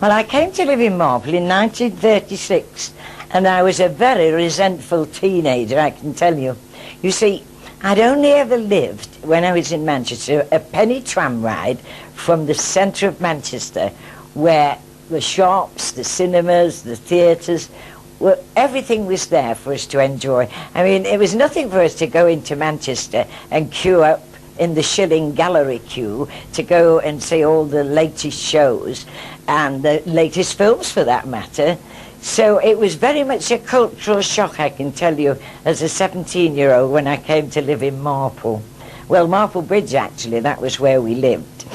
Well, I came to live in Marple in 1936, and I was a very resentful teenager, I can tell you. You see, I'd only ever lived, when I was in Manchester, a penny tram ride from the centre of Manchester, where the shops, the cinemas, the theatres, everything was there for us to enjoy. I mean, it was nothing for us to go into Manchester and queue up in the shilling gallery queue to go and see all the latest shows and the latest films, for that matter. So it was very much a cultural shock, I can tell you, as a 17-year-old when I came to live in Marple. Well, Marple Bridge, actually, that was where we lived.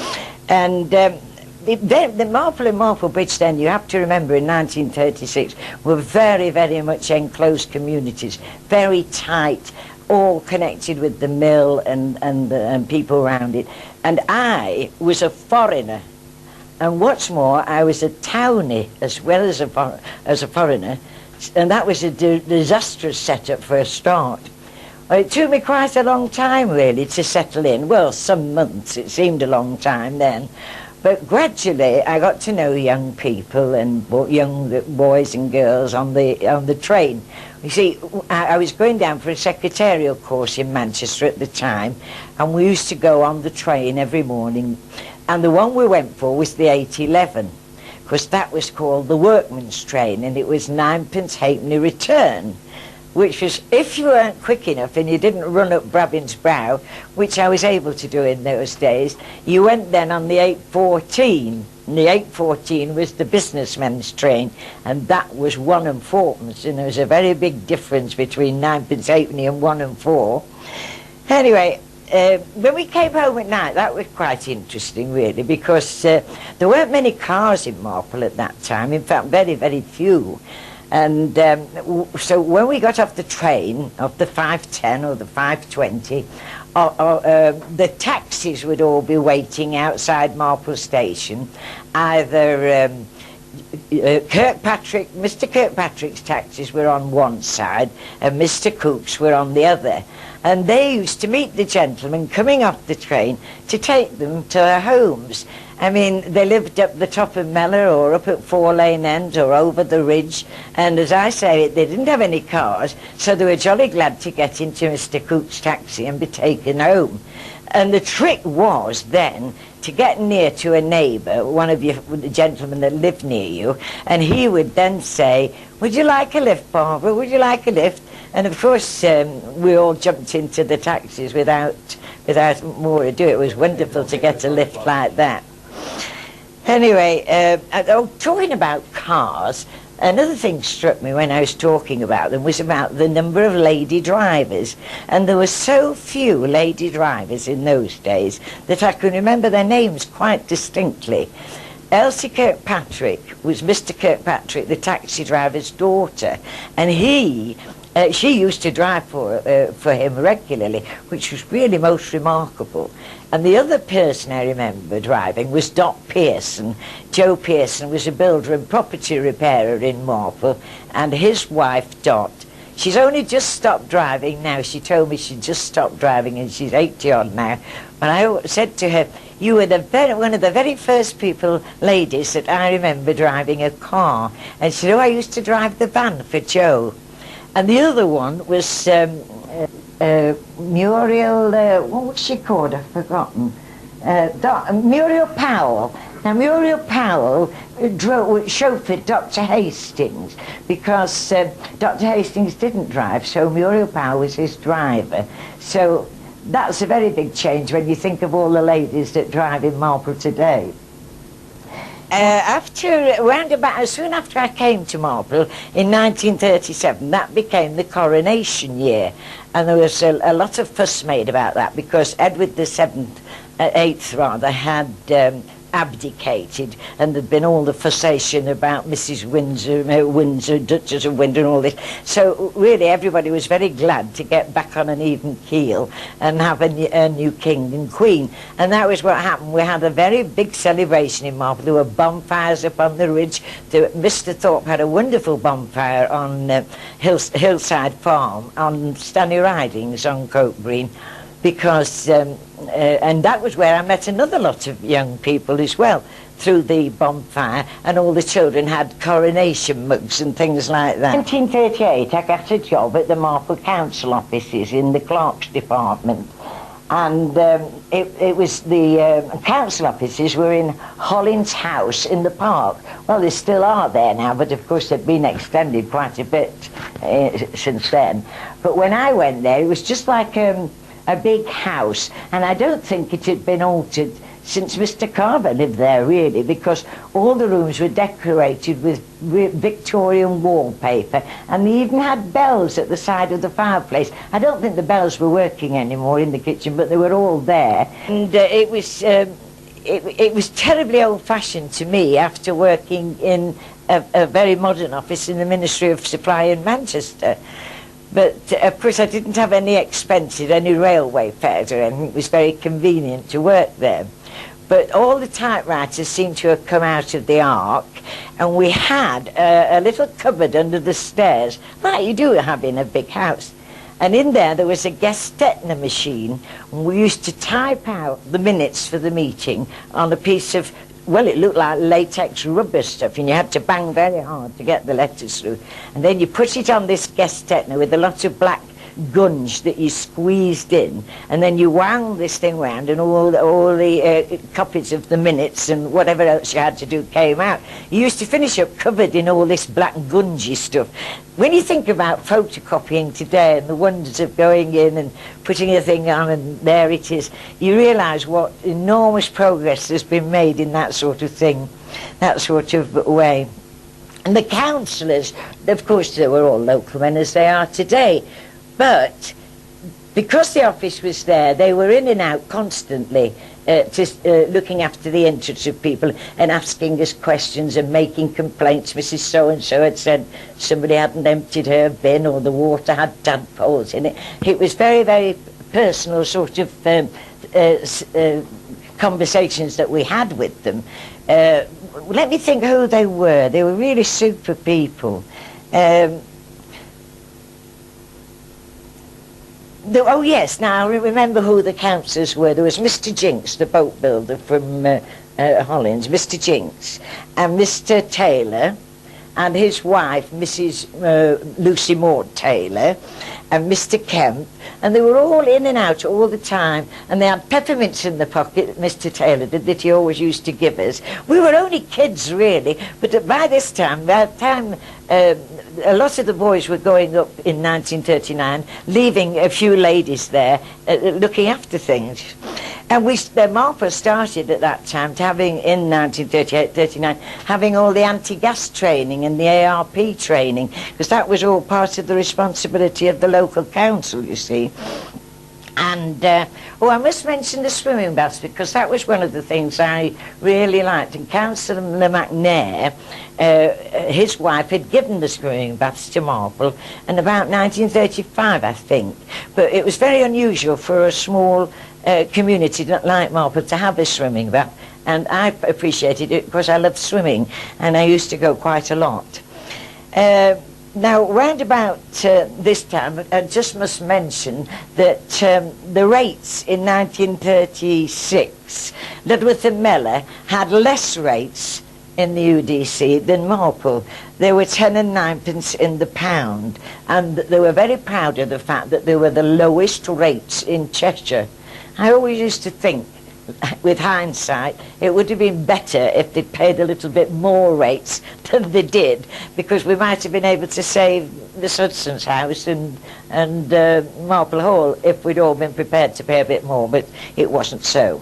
And the Marple and Marple Bridge, then, you have to remember, in 1936, were very, very much enclosed communities, very tight, all connected with the mill and people around it. And I was a foreigner. And what's more, I was a townie as well as a foreigner, and that was a disastrous setup for a start. Well, it took me quite a long time, really, to settle in. Well, some months. It seemed a long time then. But gradually, I got to know young people and young boys and girls on the train. You see, I was going down for a secretarial course in Manchester at the time, and we used to go on the train every morning. And the one we went for was the 8:11, because that was called the workman's train, and it was 9pence halfpenny return, which was, if you weren't quick enough and you didn't run up Brabbin's Brow, which I was able to do in those days, you went then on the 8:14. And the 8:14 was the businessman's train, and that was 1 and 4pence, and there was a very big difference between 9pence halfpenny and 1 and 4. Anyway, when we came home at night, that was quite interesting, really, because there weren't many cars in Marple at that time. In fact, very, very few. And so when we got off the train, off the 5:10 or the 5:20, the taxis would all be waiting outside Marple Station. Either Mr. Kirkpatrick's taxis were on one side and Mr. Cook's were on the other. And they used to meet the gentlemen coming off the train to take them to their homes. I mean, they lived up the top of Mellor or up at Four Lane End or over the ridge. And as I say, they didn't have any cars, so they were jolly glad to get into Mr. Cook's taxi and be taken home. And the trick was then to get near to a neighbour, one of the gentlemen that lived near you, and he would then say, "Would you like a lift, Barbara? Would you like a lift?" And of course, we all jumped into the taxis without more ado. It was wonderful to get a lift like that. Anyway, talking about cars, another thing struck me when I was talking about them was about the number of lady drivers. And there were so few lady drivers in those days that I can remember their names quite distinctly. Elsie Kirkpatrick was Mr. Kirkpatrick, the taxi driver's daughter, and she used to drive for him regularly, which was really most remarkable. And the other person I remember driving was Dot Pearson. Joe Pearson was a builder and property repairer in Marple, and his wife Dot, she's only just stopped driving now. She told me she just stopped driving and she's 80-odd now. And I said to her, "You were one of the very first ladies that I remember driving a car." And she said, "Oh, I used to drive the van for Joe." And the other one was Muriel, what was she called? I've forgotten. Muriel Powell. Now, Muriel Powell chauffeured Dr. Hastings, because Dr. Hastings didn't drive, so Muriel Powell was his driver. So that's a very big change when you think of all the ladies that drive in Marple today. Soon after I came to Marple in 1937, that became the coronation year, and there was a lot of fuss made about that because Edward the Eighth had abdicated, and there'd been all the fussation about Mrs. Windsor, Duchess of Windsor and all this. So really everybody was very glad to get back on an even keel and have a new king and queen. And that was what happened. We had a very big celebration in Marple. There were bonfires up on the ridge. Mr. Thorpe had a wonderful bonfire on Hillside Farm, on Stanley Ridings on Coke Green. because and that was where I met another lot of young people as well, through the bonfire, and all the children had coronation mugs and things like that. In 1938 I got a job at the Marple Council offices in the clerks department, and it was the council offices were in Hollins House in the park. Well, they still are there now, but of course they've been extended quite a bit since then. But when I went there, it was just like a big house, and I don't think it had been altered since Mr. Carver lived there, really, because all the rooms were decorated with Victorian wallpaper, and they even had bells at the side of the fireplace. I don't think the bells were working anymore in the kitchen, but they were all there. And it was terribly old-fashioned to me after working in a very modern office in the Ministry of Supply in Manchester. But of course I didn't have any expenses, any railway fares or anything. It was very convenient to work there. But all the typewriters seemed to have come out of the ark, and we had a little cupboard under the stairs, like you do have in a big house. And in there was a Gestetner machine, and we used to type out the minutes for the meeting on a piece of, well, it looked like latex rubber stuff, and you had to bang very hard to get the letters through. And then you put it on this Gestetner with a lot of black gunge that you squeezed in, and then you wound this thing round, and all the copies of the minutes and whatever else you had to do came out. You used to finish up covered in all this black gungy stuff. When you think about photocopying today and the wonders of going in and putting a thing on and there it is, you realise what enormous progress has been made in that sort of thing, that sort of way. And the councillors, of course, they were all local men as they are today. But because the office was there, they were in and out constantly, looking after the interests of people and asking us questions and making complaints. Mrs. So-and-so had said somebody hadn't emptied her bin, or the water had tadpoles in it. It was very, very personal sort of conversations that we had with them. Let me think who they were. They were really super people. Oh yes, now I remember who the councillors were. There was Mr. Jinks, the boat builder from Hollins, Mr. Jinks, and Mr. Taylor, and his wife, Mrs. Lucy Maud Taylor, and Mr. Kemp, and they were all in and out all the time, and they had peppermints in the pocket, Mr. Taylor did, that he always used to give us. We were only kids, really, but by this time, a lot of the boys were going up in 1939, leaving a few ladies there, looking after things. And Marple started at that time to having, in 1938-39, having all the anti-gas training and the ARP training, because that was all part of the responsibility of the local council, you see. And, I must mention the swimming baths, because that was one of the things I really liked. And Councillor McNair, his wife, had given the swimming baths to Marple in about 1935, I think. But it was very unusual for a small community like Marple to have a swimming bath. And I appreciated it because I loved swimming, and I used to go quite a lot. Now, round about this time, I just must mention that the rates in 1936, Ludworth and Mellor had less rates in the UDC than Marple. They were 10 and 9pence in the pound, and they were very proud of the fact that they were the lowest rates in Cheshire. I always used to think, with hindsight, it would have been better if they'd paid a little bit more rates than they did, because we might have been able to save the Sudson's house and Marple Hall if we'd all been prepared to pay a bit more, but it wasn't so.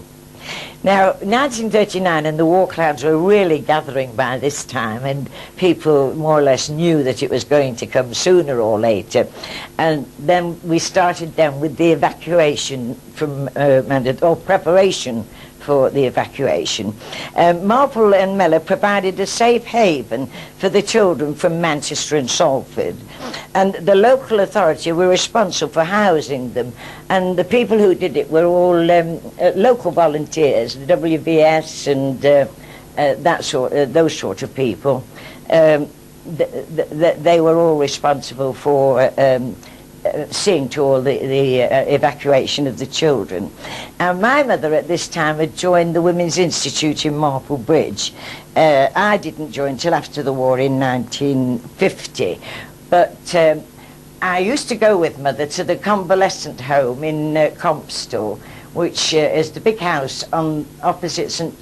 Now, 1939, and the war clouds were really gathering by this time, and people more or less knew that it was going to come sooner or later. And then we started then with the evacuation from or preparation for the evacuation. Marple and Mellor provided a safe haven for the children from Manchester and Salford, and the local authority were responsible for housing them, and the people who did it were all local volunteers, the WVS and those sort of people. They were all responsible for seeing to all the evacuation of the children. And my mother at this time had joined the Women's Institute in Marple Bridge. I didn't join till after the war in 1950, but I used to go with Mother to the convalescent home in Compstall, which is the big house on opposite St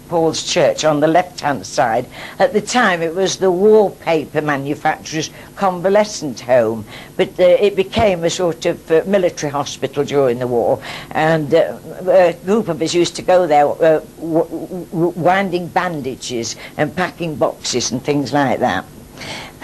Paul's Church on the left-hand side. At the time it was the wallpaper manufacturer's convalescent home, but it became a sort of military hospital during the war, and a group of us used to go there winding bandages and packing boxes and things like that.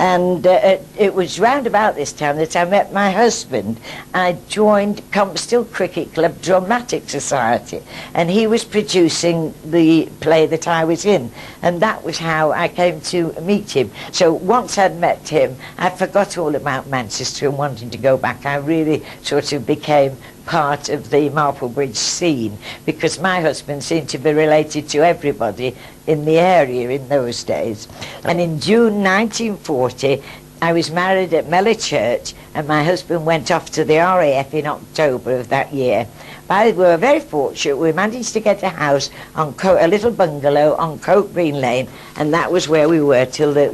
And it was round about this time that I met my husband. I joined Compstill Cricket Club Dramatic Society, and he was producing the play that I was in, and that was how I came to meet him. So once I'd met him, I forgot all about Manchester and wanting to go back. I really sort of became part of the Marple Bridge scene, because my husband seemed to be related to everybody in the area in those days. And in June 1940 I was married at Mellor Church, and my husband went off to the RAF in October of that year. We were very fortunate. We managed to get a house on a little bungalow on Coat Green Lane, and that was where we were till the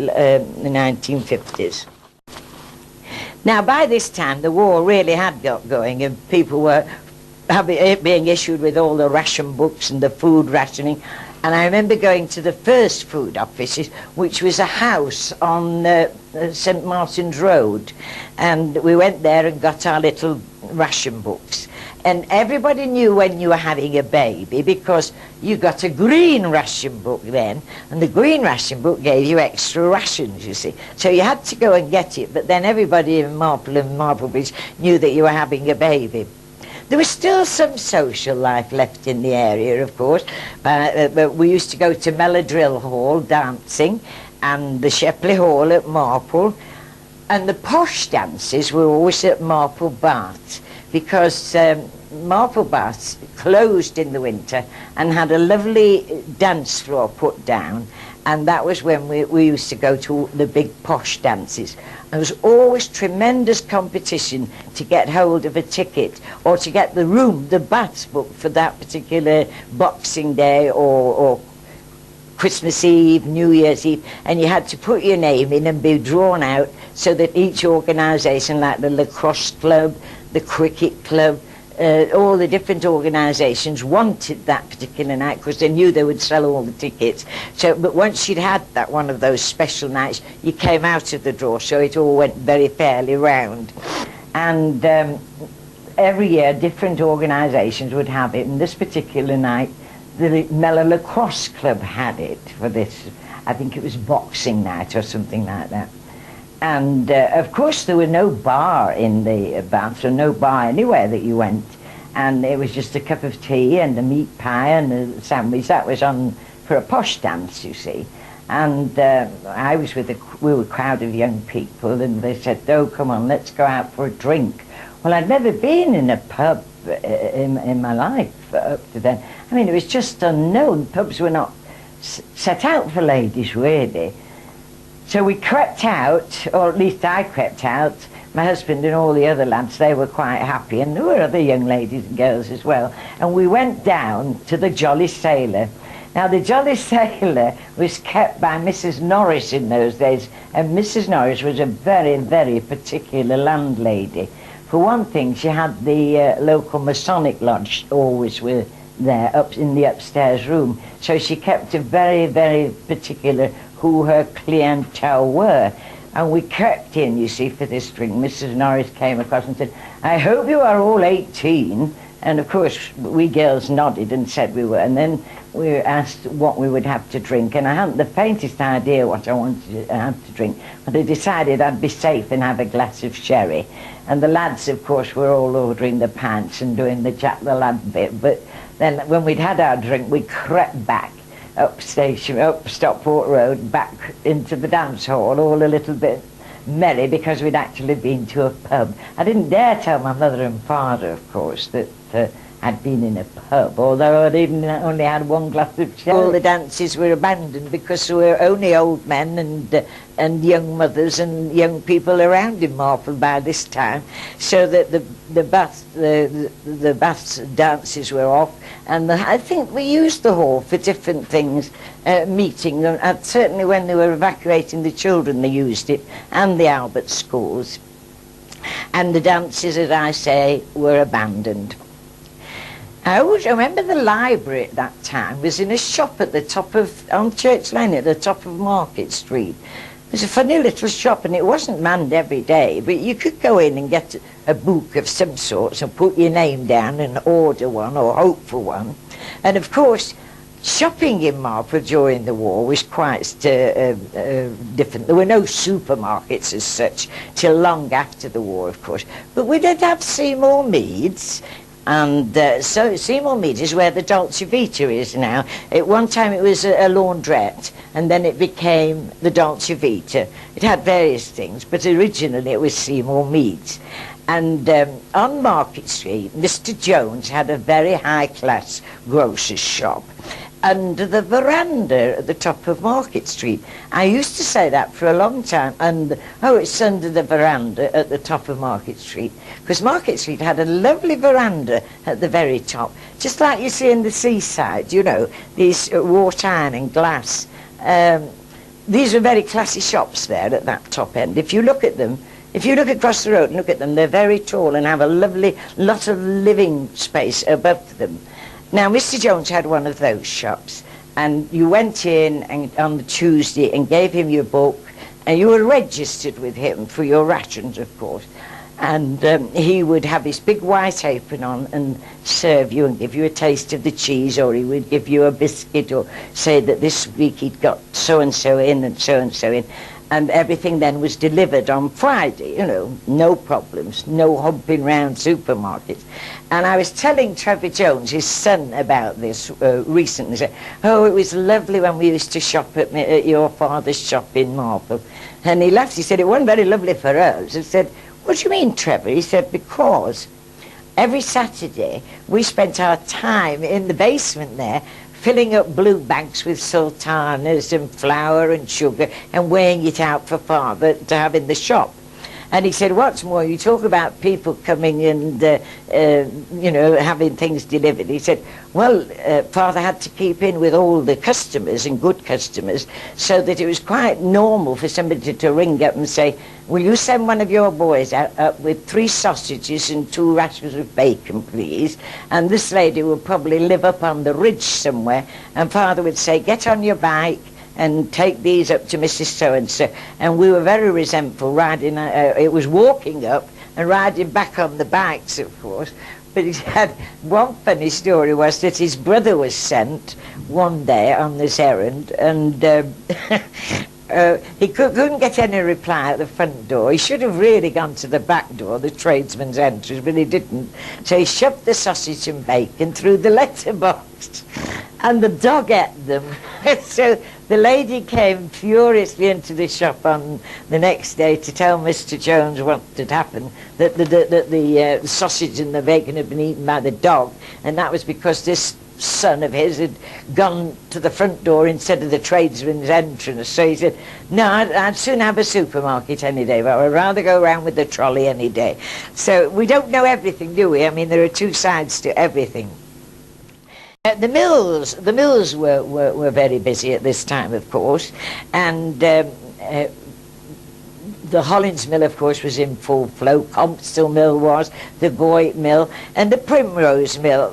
1950s. Now, by this time, the war really had got going, and people were being issued with all the ration books and the food rationing. And I remember going to the first food offices, which was a house on St Martin's Road. And we went there and got our little ration books. And everybody knew when you were having a baby, because you got a green ration book then, and the green ration book gave you extra rations, you see. So you had to go and get it, but then everybody in Marple and Marple Bridge knew that you were having a baby. There was still some social life left in the area, of course. But we used to go to Melodrill Hall dancing, and the Shepley Hall at Marple, and the posh dances were always at Marple Baths, because Marple Baths closed in the winter and had a lovely dance floor put down, and that was when we used to go to the big posh dances. There was always tremendous competition to get hold of a ticket, or to get the room, the baths booked for that particular Boxing Day or Christmas Eve, New Year's Eve, and you had to put your name in and be drawn out, so that each organisation, like the lacrosse club, the cricket club, all the different organisations wanted that particular night, because they knew they would sell all the tickets. So, but once you'd had that one of those special nights, you came out of the draw, so it all went very fairly round. And every year different organisations would have it, and this particular night the Mellor Lacrosse Club had it for this, I think it was Boxing Night or something like that. And of course there was no bar in the baths, or no bar anywhere that you went, and it was just a cup of tea and a meat pie and a sandwich. That was on for a posh dance, you see. And I was with we were a crowd of young people, and they said, "Oh, come on, let's go out for a drink." Well, I'd never been in a pub in my life up to then. I mean, it was just unknown. Pubs were not set out for ladies, really. So we crept out, or at least I crept out. My husband and all the other lads, they were quite happy, and there were other young ladies and girls as well. And we went down to the Jolly Sailor. Now, the Jolly Sailor was kept by Mrs. Norris in those days, and Mrs. Norris was a very, very particular landlady. For one thing, she had the local Masonic lodge always were there, up in the upstairs room. So she kept a very, very particular who her clientele were. And we crept in, you see, for this drink. Mrs. Norris came across and said, "I hope you are all 18. And of course, we girls nodded and said we were. And then we were asked what we would have to drink. And I hadn't the faintest idea what I wanted to have to drink. But I decided I'd be safe and have a glass of sherry. And the lads, of course, were all ordering the pints and doing the Jack the Lad bit. But then when we'd had our drink, we crept back up Stockport Road, back into the dance hall, all a little bit merry, because we'd actually been to a pub. I didn't dare tell my mother and father, of course, that I'd been in a pub, although I'd even only had one glass of sherry. All the dances were abandoned because there were only old men and young mothers and young people around in Marple by this time, so that the baths dances were off, and I think we used the hall for different things, meeting, and certainly when they were evacuating the children they used it, and the Albert schools, and the dances, as I say, were abandoned. I always remember the library at that time was in a shop at the top of, on Church Lane, at the top of Market Street. It was a funny little shop, and it wasn't manned every day, but you could go in and get a book of some sorts and put your name down and order one or hope for one. And of course, shopping in Marple during the war was quite different. There were no supermarkets as such till long after the war, of course. But we did have Seymour Meads, and so Seymour Meads is where the Dolce Vita is now. At one time it was a laundrette, and then it became the Dolce Vita. It had various things, but originally it was Seymour Meads. And on Market Street, Mr. Jones had a very high-class grocer's shop under the veranda at the top of Market Street. I used to say that for a long time, and oh, it's under the veranda at the top of Market Street, because Market Street had a lovely veranda at the very top, just like you see in the seaside, you know, these wrought iron and glass. These are very classy shops there at that top end. If you look at them, if you look across the road and look at them, they're very tall and have a lovely lot of living space above them. Now, Mr. Jones had one of those shops, and you went in and, on the Tuesday, and gave him your book, and you were registered with him for your rations, of course. And he would have his big white apron on and serve you and give you a taste of the cheese, or he would give you a biscuit, or say that this week he'd got so-and-so in and so-and-so in. And everything then was delivered on Friday, you know, no problems, no humping round supermarkets. And I was telling Trevor Jones, his son, about this recently. He said, oh, it was lovely when we used to shop at your father's shop in Marple. And he laughed. He said, it wasn't very lovely for us. I said, what do you mean, Trevor? He said, because every Saturday we spent our time in the basement there, filling up blue bags with sultanas and flour and sugar and weighing it out for Father to have in the shop. And he said, what's more, you talk about people coming and, you know, having things delivered. He said, well, Father had to keep in with all the customers and good customers, so that it was quite normal for somebody to ring up and say, will you send one of your boys out with 3 sausages and 2 rashers of bacon, please? And this lady would probably live up on the ridge somewhere, and Father would say, get on your bike and take these up to Mrs. So-and-so. And we were very resentful, riding, it was walking up and riding back on the bikes, of course. But he had one funny story, was that his brother was sent one day on this errand, and he couldn't get any reply at the front door. He should have really gone to the back door, the tradesman's entrance, but he didn't. So he shoved the sausage and bacon through the letterbox, and the dog ate them. So the lady came furiously into the shop on the next day to tell Mr. Jones what had happened, that the sausage and the bacon had been eaten by the dog, and that was because this son of his had gone to the front door instead of the tradesman's entrance. So he said, no, I'd soon have a supermarket any day, but I'd rather go around with the trolley any day. So we don't know everything, do we? I mean, there are 2 sides to everything. The mills were very busy at this time, of course, and the Hollins Mill, of course, was in full flow. Compstill Mill was, the Boyd Mill, and the Primrose Mill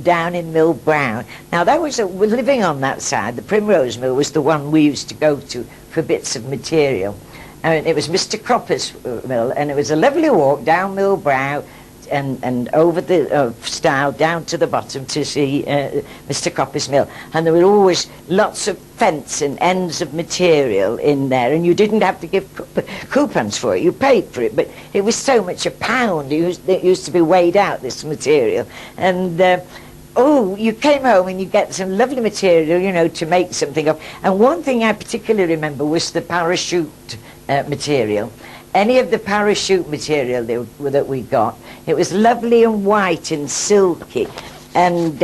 down in Mill Brown. Now, that was we're living on that side. The Primrose Mill was the one we used to go to for bits of material. And it was Mr. Cropper's mill, and it was a lovely walk down Mill Brow, and over the stile down to the bottom to see Mr. Cropper's mill. And there were always lots of fence and ends of material in there, and you didn't have to give coupons for it. You paid for it, but it was so much a pound. It used to be weighed out, this material. And oh, you came home and you get some lovely material, you know, to make something of. And one thing I particularly remember was the parachute material. any of the parachute material that we got. It was lovely and white and silky, and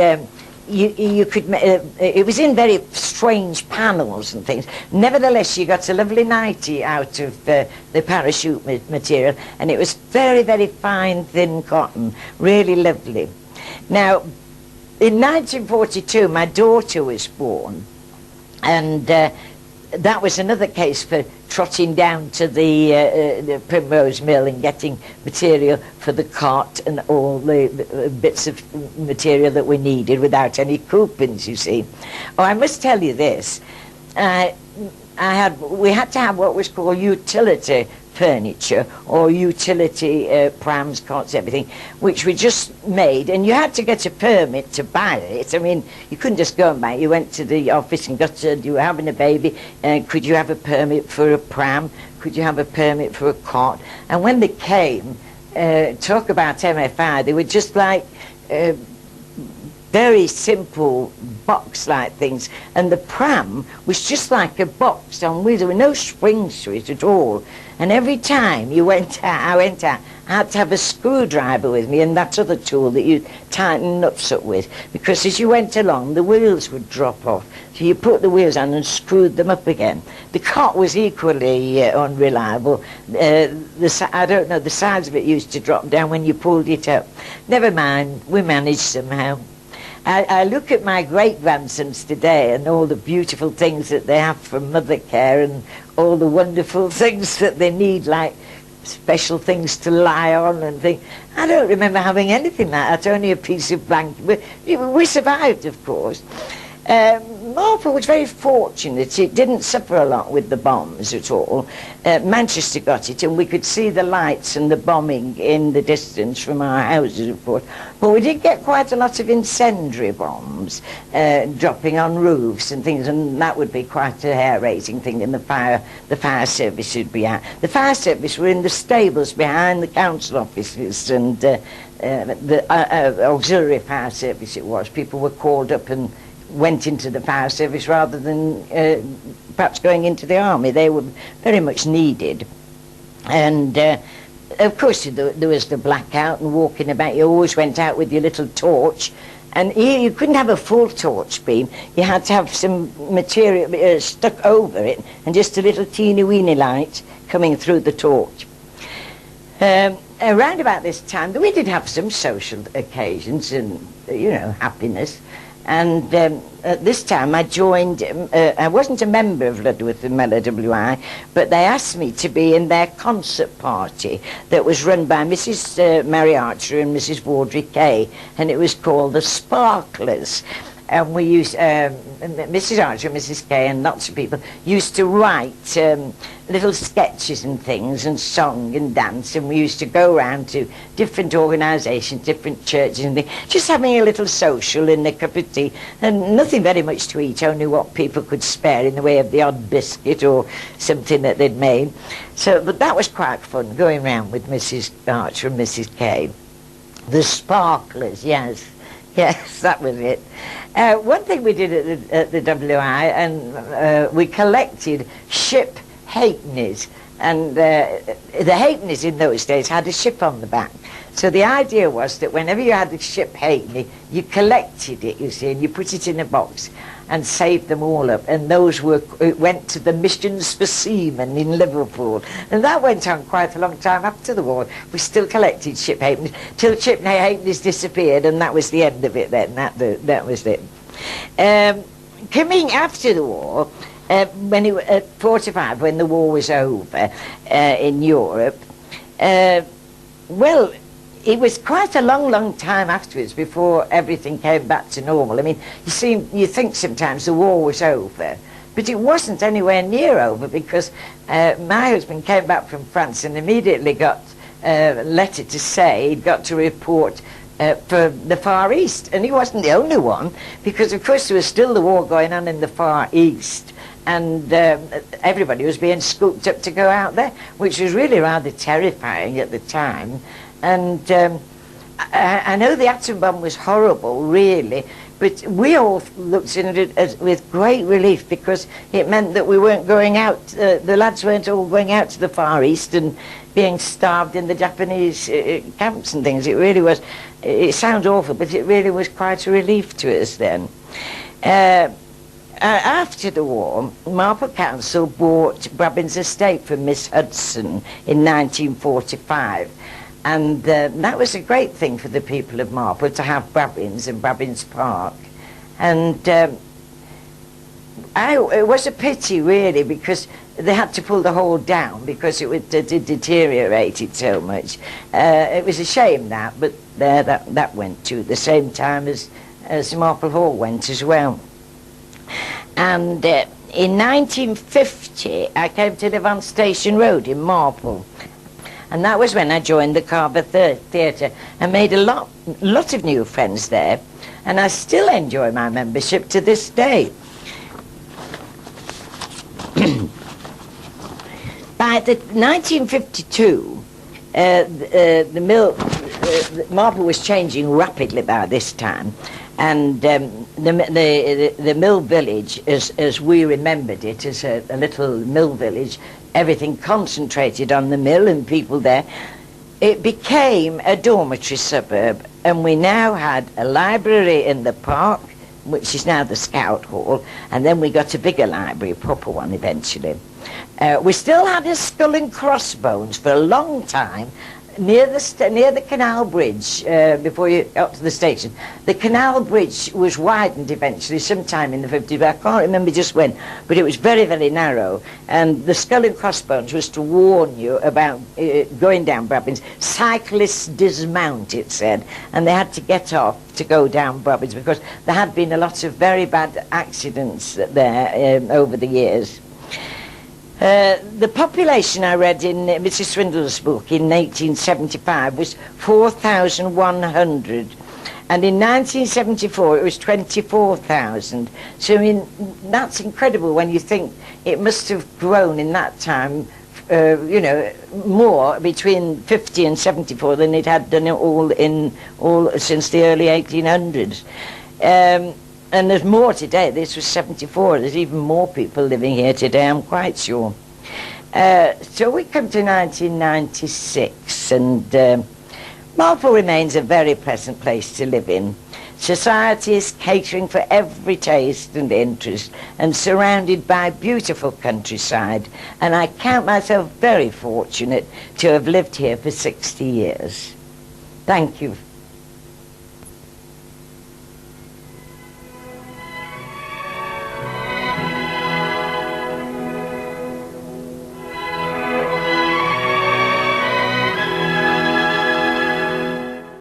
you could, it was in very strange panels and things. Nevertheless, you got a lovely nightie out of the parachute material, and it was very, very fine, thin cotton, really lovely. Now, in 1942, my daughter was born, and that was another case for trotting down to the Primrose Mill and getting material for the cot and all the bits of material that we needed without any coupons, you see. Oh, I must tell you this. We had to have what was called utility furniture, or utility prams, cots, everything, which we just made, and you had to get a permit to buy it. I mean, you couldn't just go and buy it. You went to the office and got you were having a baby, could you have a permit for a pram? Could you have a permit for a cot? And when they came, talk about MFI, they were just like very simple box-like things, and the pram was just like a box on wheels. There were no springs to it at all, and every time I went out, I had to have a screwdriver with me and that other tool that you tighten nuts up with, because as you went along the wheels would drop off, so you put the wheels on and screwed them up again. The cot was equally unreliable. I don't know, the sides of it used to drop down when you pulled it up. Never mind, we managed somehow. I look at my great-grandsons today and all the beautiful things that they have for mother care and all the wonderful things that they need, like special things to lie on and things. I don't remember having anything like that, only a piece of blanket. We survived, of course. Marple was very fortunate. It didn't suffer a lot with the bombs at all. Manchester got it, and we could see the lights and the bombing in the distance from our houses, of course. But we did get quite a lot of incendiary bombs dropping on roofs and things, and that would be quite a hair-raising thing, and the fire service would be out. The fire service were in the stables behind the council offices, and the auxiliary fire service it was. People were called up and went into the fire service rather than perhaps going into the army. They were very much needed. And of course there was the blackout and walking about. You always went out with your little torch, and you couldn't have a full torch beam. You had to have some material stuck over it and just a little teeny-weeny light coming through the torch. Around about this time we did have some social occasions and happiness. And at this time I joined, I wasn't a member of Ludworth and Mellor WI, but they asked me to be in their concert party that was run by Mrs. Mary Archer and Mrs. Vaudrey Kay, and it was called the Sparklers. And we used, Mrs. Archer, Mrs. Kay, and lots of people used to write little sketches and things, and song and dance, and we used to go around to different organisations, different churches and things, just having a little social and a cup of tea, and nothing very much to eat, only what people could spare in the way of the odd biscuit or something that they'd made. So, but that was quite fun, going around with Mrs. Archer and Mrs. Kay. The Sparklers, yes. Yes, that was it. One thing we did at the WI, and we collected ship halfpennies, and the halfpennies in those days had a ship on the back. So the idea was that whenever you had a ship halfpenny, you collected it, you see, and you put it in a box and saved them all up, and those went to the Missions for Seamen in Liverpool, and that went on quite a long time after the war. We still collected ship halfpennies till ship halfpennies disappeared, and that was the end of it then. That was it. Coming after the war, when at 45, when the war was over in Europe, well, it was quite a long time afterwards before everything came back to normal. I mean, you think sometimes the war was over, but it wasn't anywhere near over, because my husband came back from France and immediately got a letter to say he'd got to report for the Far East, and he wasn't the only one, because of course there was still the war going on in the Far East, and everybody was being scooped up to go out there, which was really rather terrifying at the time. And I know the atom bomb was horrible, really, but we all looked at it with great relief, because it meant that we weren't going out, the lads weren't all going out to the Far East and being starved in the Japanese camps and things. It really was, it sounds awful, but it really was quite a relief to us then. After the war, Marple Council bought Brabbins Estate from Miss Hudson in 1945. And that was a great thing for the people of Marple, to have Brabbins and Brabbins Park. And it was a pity, really, because they had to pull the hall down because it deteriorated so much. It was a shame that, but that went too at the same time as Marple Hall went as well. And in 1950, I came to live on Station Road in Marple. And that was when I joined the Carver Theatre and made a lot of new friends there. And I still enjoy my membership to this day. By 1952, the mill, Marple was changing rapidly by this time. And the mill village, as we remembered it, as a little mill village, everything concentrated on the mill and people there, it became a dormitory suburb, and we now had a library in the park, which is now the Scout Hall, and then we got a bigger library, a proper one eventually. We still had a Skull and Crossbones for a long time, near the canal bridge, before you got to the station. The canal bridge was widened eventually sometime in the 50s, but I can't remember just when, but it was very, very narrow, and the Skull and Crossbones was to warn you about going down Brabbins. Cyclists dismount, it said, and they had to get off to go down Brabbins because there had been a lot of very bad accidents there over the years. The population I read in Mrs. Swindle's book in 1875 was 4,100, and in 1974 it was 24,000. So I mean, that's incredible when you think it must have grown in that time, you know, more between 50 and 74 than it had done all since the early 1800s. And there's more today. This was 74. There's even more people living here today, I'm quite sure. So we come to 1996, and Marple remains a very pleasant place to live in. Society is catering for every taste and interest, and surrounded by beautiful countryside. And I count myself very fortunate to have lived here for 60 years. Thank you.